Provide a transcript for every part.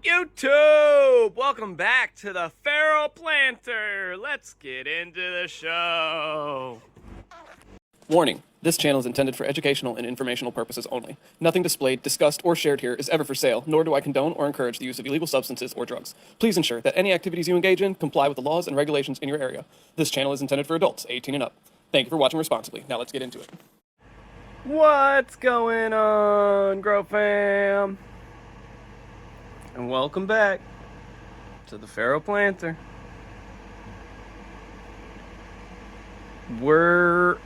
YouTube! Welcome back to the FeralPlanter. Let's get into the show. Warning, this channel is intended for educational and informational purposes only. Nothing displayed, discussed, or shared here is ever for sale, nor do I condone or encourage the use of illegal substances or drugs. Please ensure that any activities you engage in comply with the laws and regulations in your area. This channel is intended for adults, 18 and up. Thank you for watching responsibly. Now let's get into it. What's going on, Grow Fam? And welcome back to the FeralPlanter. We're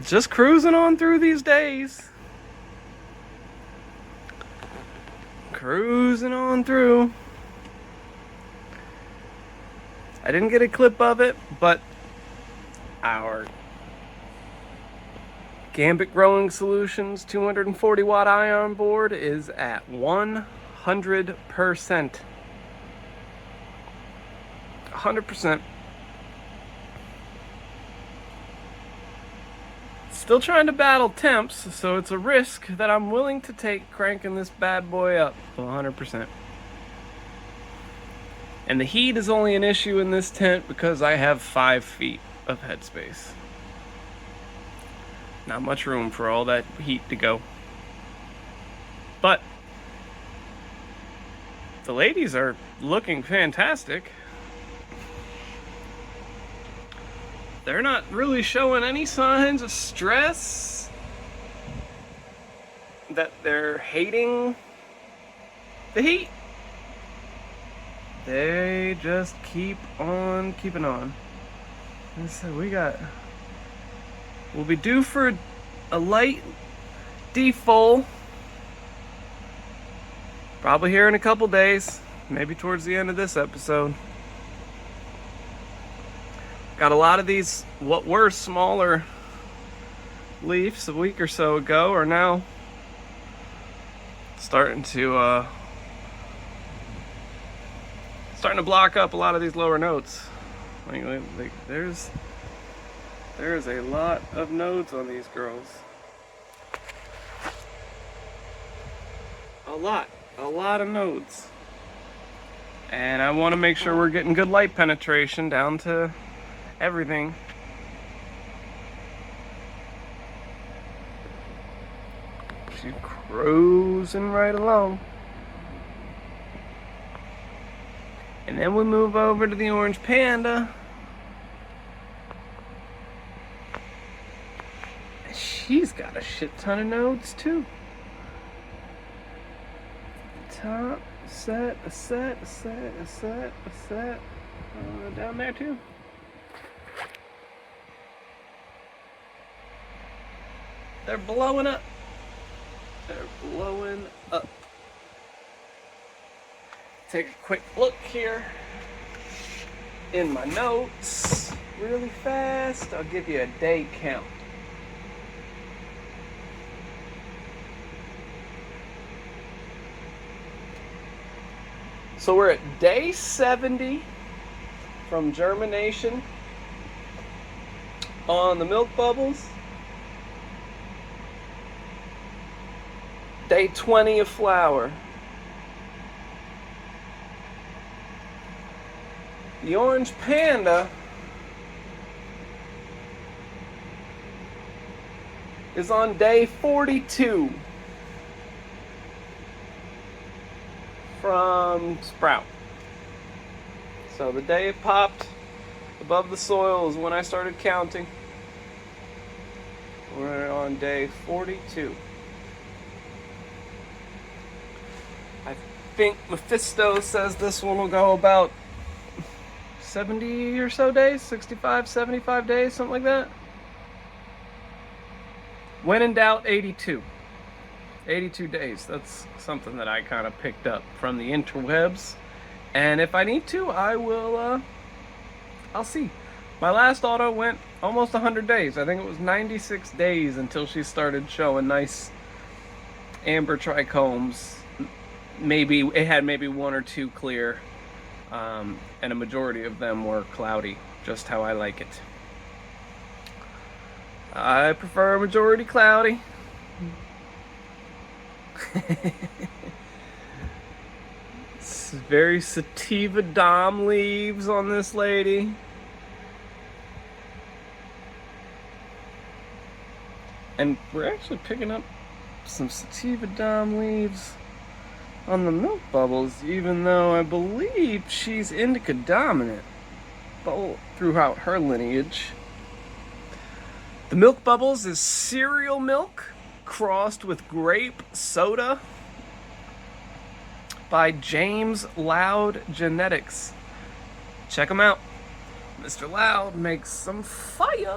just cruising on through these days. Cruising on through. I didn't get a clip of it, but our Gambit Growing Solutions 240 watt ion board is at 100%. 100%. Still trying to battle temps, so it's a risk that I'm willing to take cranking this bad boy up to 100%. And the heat is only an issue in this tent because I have 5 feet of headspace. Not much room for all that heat to go. But the ladies are looking fantastic. They're not really showing any signs of stress, that they're hating the heat. They just keep on keeping on. And so we'll be due for a light defol. Probably here in a couple days, maybe towards the end of this episode. Got a lot of these, what were smaller leaves a week or so ago, are now starting to block up a lot of these lower nodes. Like there's a lot of nodes on these girls. A lot of nodes. And I want to make sure we're getting good light penetration down to everything. She's cruising right along. And then we move over to the orange panda. She's got a shit ton of nodes too. Top, a set. Down there too. They're blowing up. Take a quick look here in my notes really fast. I'll give you a day count. So we're at day 70 from germination on the milk bubbles. Day 20 of flower. The orange panda is on day 42 from sprout. So the day it popped above the soil is when I started counting. We're on day 42. I think Mephisto says this one will go about 70 or so days, 65, 75 days, something like that. When in doubt, 82. 82 days. That's something that I kind of picked up from the interwebs. And if I need to, I will, I'll see. My last auto went almost 100 days. I think it was 96 days until she started showing nice amber trichomes. Maybe it had maybe one or two clear, and a majority of them were cloudy, just how I like it. I prefer majority cloudy. very sativa dom leaves on this lady. And we're actually picking up some sativa dom leaves on the milk bubbles, even though I believe she's indica dominant throughout her lineage. The milk bubbles is cereal milk crossed with grape soda by James Loud Genetics. Check them out. Mr. Loud makes some fire.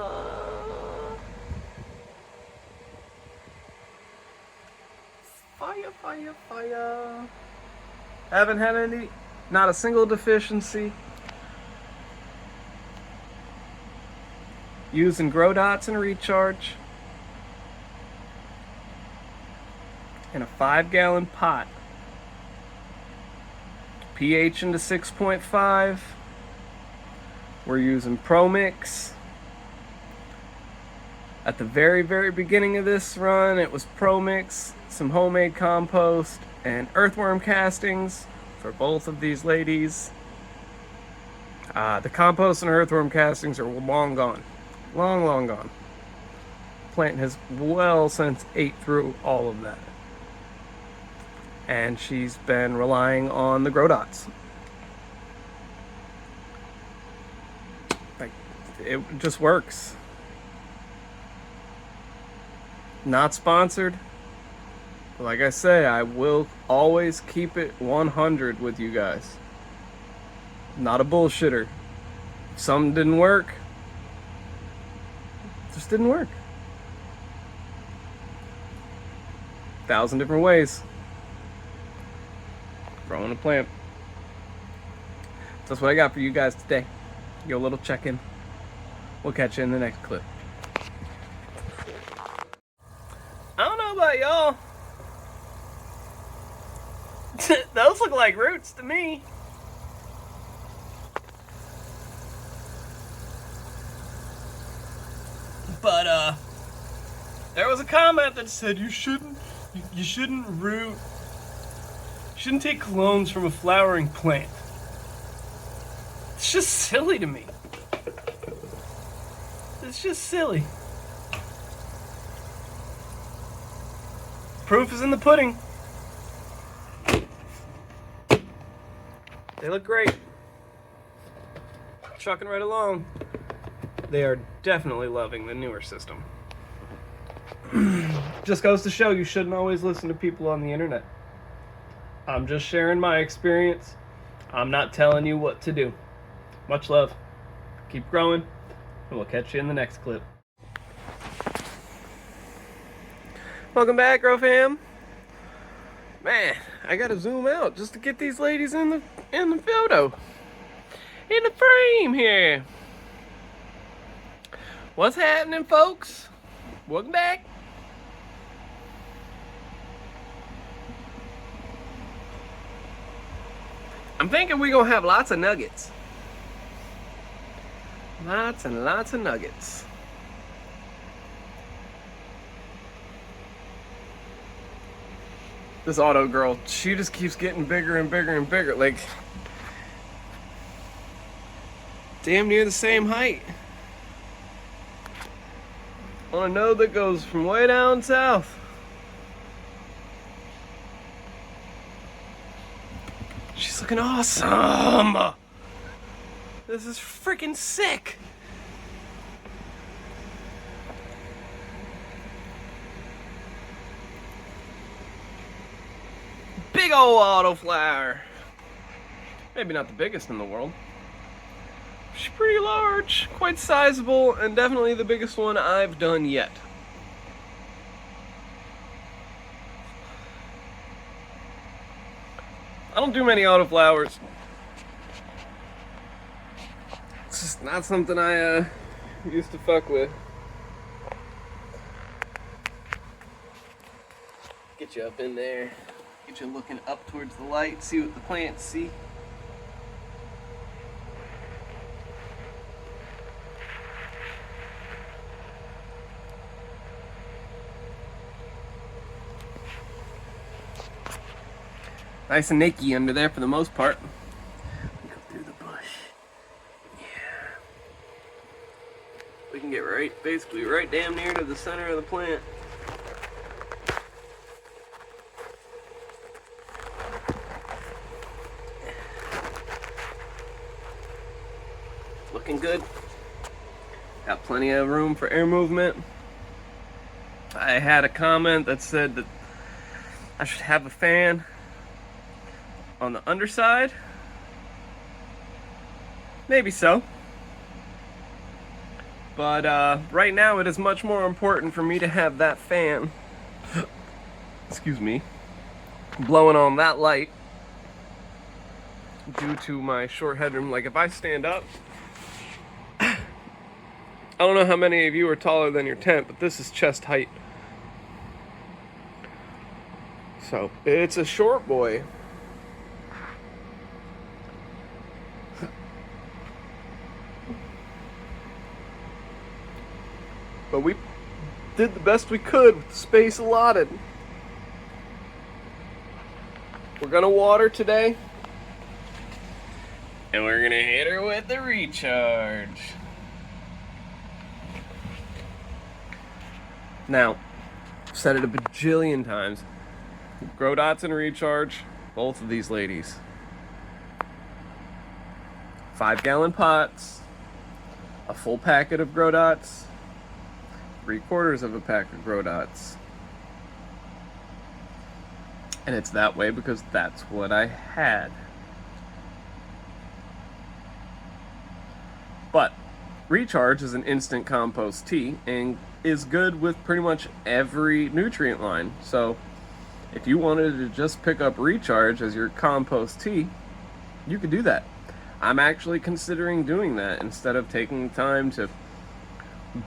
Fire, fire, fire. Haven't had not a single deficiency. Using grow dots and recharge. In a 5-gallon pot. pH into 6.5. We're using Pro Mix. At the very, very beginning of this run, it was Pro Mix, some homemade compost, and earthworm castings for both of these ladies. The compost and earthworm castings are long gone. Long, long gone. Plant has well since ate through all of that. And she's been relying on the grow dots. Like, it just works. Not sponsored. But like I say, I will always keep it 100 with you guys. Not a bullshitter. If something didn't work, it just didn't work. 1,000 different ways. Growing a plant. That's what I got for you guys today. Your little check-in. We'll catch you in the next clip. I don't know about y'all. Those look like roots to me. But there was a comment that said you shouldn't take clones from a flowering plant. It's just silly to me. It's just silly. Proof is in the pudding. They look great. Trucking right along. They are definitely loving the newer system. Just goes to show you shouldn't always listen to people on the internet. I'm just sharing my experience. I'm not telling you what to do. Much love. Keep growing, and we'll catch you in the next clip. Welcome back, Grow Fam. Man, I gotta zoom out just to get these ladies in the photo. In the frame here. What's happening, folks? Welcome back. I'm thinking we're gonna have lots of nuggets. Lots and lots of nuggets. This auto girl, she just keeps getting bigger and bigger and bigger. Like, damn near the same height. On a node that goes from way down south. She's looking awesome. This is freaking sick. Big old autoflower. Maybe not the biggest in the world. She's pretty large, quite sizable, and definitely the biggest one I've done yet. I don't do many autoflowers. It's just not something I used to fuck with. Get you up in there. Get you looking up towards the light, see what the plants see. Nice and naked under there for the most part. Go through the bush. Yeah. We can get basically right damn near to the center of the plant. Looking good. Got plenty of room for air movement. I had a comment that said that I should have a fan on the underside. Maybe so. But right now it is much more important for me to have that fan, excuse me, blowing on that light due to my short headroom. Like if I stand up, I don't know how many of you are taller than your tent, but this is chest height. So it's a short boy. But we did the best we could with the space allotted. We're gonna water today. And we're gonna hit her with the recharge. Now, I've said it a bajillion times. Grow dots and recharge, both of these ladies. 5-gallon pots, a full packet of grow dots, 3/4 of a pack of grow dots. And it's that way because that's what I had. But recharge is an instant compost tea and is good with pretty much every nutrient line. So if you wanted to just pick up recharge as your compost tea, you could do that. I'm actually considering doing that instead of taking the time to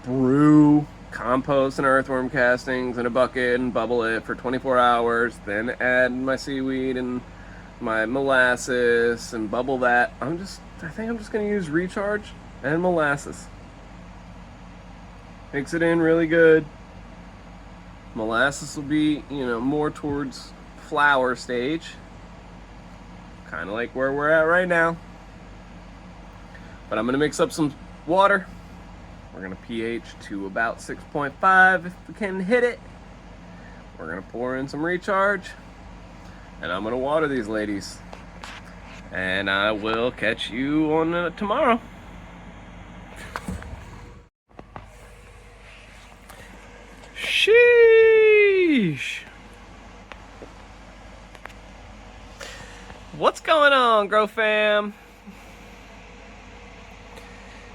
brew compost and earthworm castings in a bucket and bubble it for 24 hours, then add my seaweed and my molasses and bubble that. I think I'm just going to use recharge and molasses. Mix it in really good. Molasses will be, more towards flower stage. Kind of like where we're at right now. But I'm going to mix up some water. We're going to pH to about 6.5 if we can hit it. We're going to pour in some recharge. And I'm going to water these ladies. And I will catch you on tomorrow. Sheesh. What's going on, Grow Fam?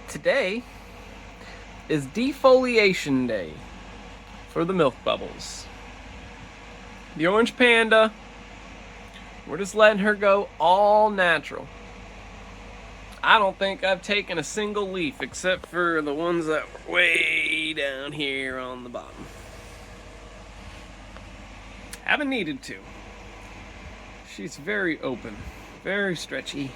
Today is Defoliation Day for the milk bubbles. The orange panda, we're just letting her go all natural. I don't think I've taken a single leaf except for the ones that were way down here on the bottom. Haven't needed to. She's very open, very stretchy.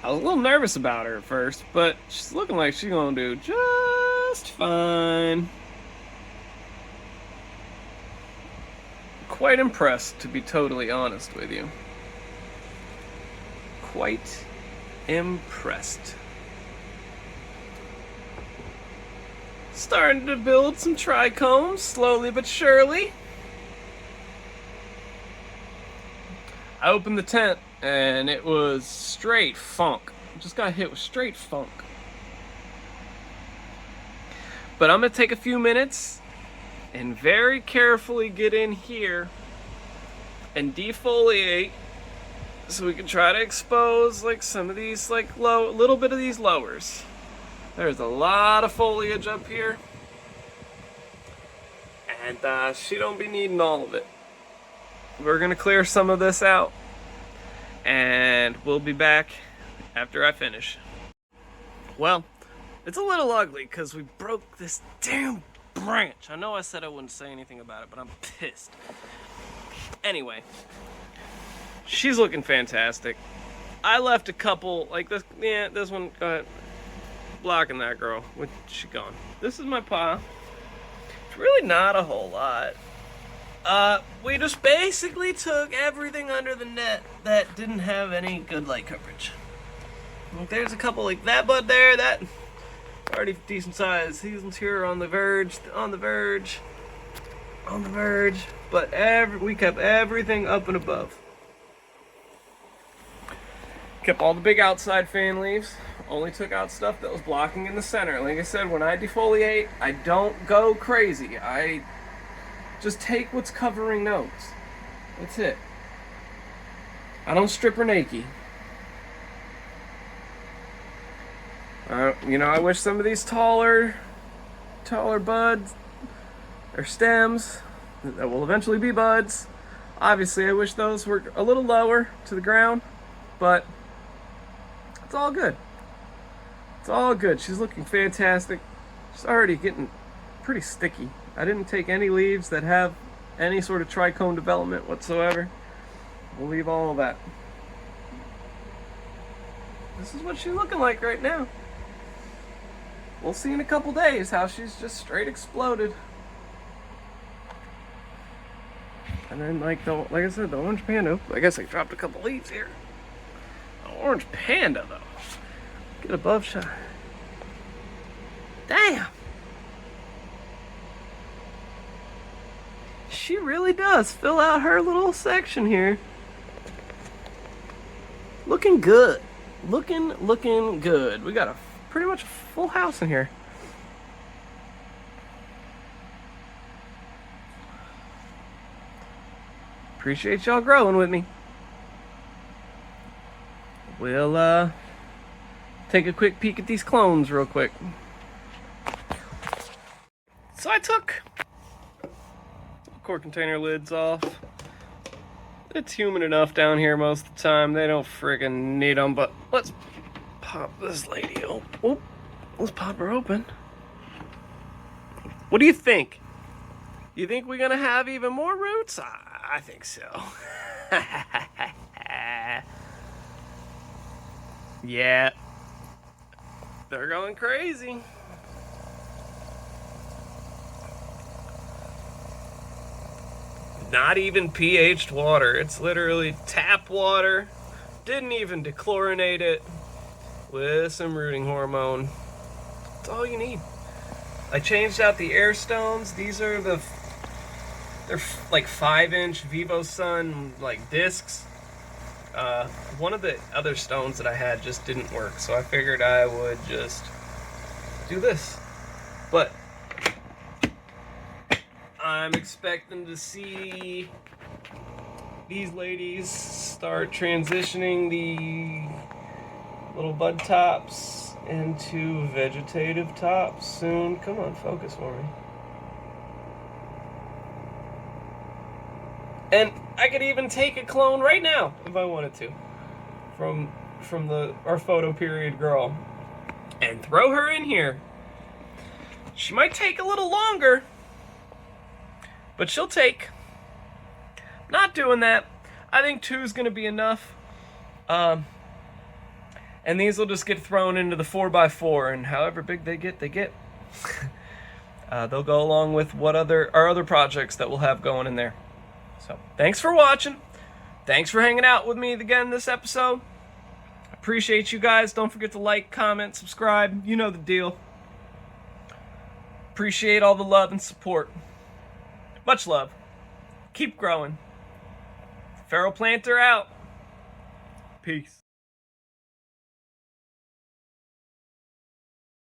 I was a little nervous about her at first, but she's looking like she's gonna do just fine. Quite impressed, to be totally honest with you. Quite impressed. Starting to build some trichomes, slowly but surely. I opened the tent and it was straight funk. Just got hit with straight funk. But I'm gonna take a few minutes and very carefully get in here and defoliate so we can try to expose like some of these little bit of these lowers. There's a lot of foliage up here and she don't be needing all of it. We're gonna clear some of this out and we'll be back after I finish. Well, it's a little ugly because we broke this damn branch. I know I said I wouldn't say anything about it, but I'm pissed. Anyway, she's looking fantastic. I left a couple, like this, yeah, this one, go ahead. Blocking that girl. She gone. This is my pile. It's really not a whole lot. We just basically took everything under the net that didn't have any good light coverage. Like, there's a couple like that bud there, that already decent size. These here are on the verge, but we kept everything up and above. Kept all the big outside fan leaves. Only took out stuff that was blocking in the center. Like I said, when I defoliate, I don't go crazy. I just take what's covering nodes. That's it. I don't strip or nakey. You know, I wish some of these taller buds or stems that will eventually be buds. Obviously, I wish those were a little lower to the ground, but it's all good. It's all good. She's looking fantastic. She's already getting pretty sticky. I didn't take any leaves that have any sort of trichome development whatsoever. We'll leave all of that. This is what she's looking like right now. We'll see in a couple days how she's just straight exploded. And then, like I said, the orange panda. I guess I dropped a couple leaves here. The orange panda, though. Get above shot. Damn. She really does fill out her little section here. Looking good. Looking good. We got a pretty much full house in here. Appreciate y'all growing with me. We'll take a quick peek at these clones real quick. So I took quart container lids off. It's humid enough down here most of the time. They don't friggin' need them, but let's pop this lady open. Oop. Let's pop her open. What do you think? You think we're gonna have even more roots? I think so. Yeah. They're going crazy. Not even pH'd water. It's literally tap water. Didn't even dechlorinate it with some rooting hormone. That's all you need. I changed out the air stones. These are they're like 5-inch Vivo Sun like discs. One of the other stones that I had just didn't work, so I figured I would just do this. But I'm expecting to see these ladies start transitioning the little bud tops into vegetative tops soon. Come on, focus for me. And I could even take a clone right now if I wanted to from our photo period girl and throw her in here. She might take a little longer, but she'll take. Not doing that. I think 2 is going to be enough. And these will just get thrown into the 4x4, and however big they get, they get. They'll go along with our other projects that we'll have going in there. So, thanks for watching. Thanks for hanging out with me again this episode. Appreciate you guys. Don't forget to like, comment, subscribe. You know the deal. Appreciate all the love and support. Much love. Keep growing. FeralPlanter out. Peace.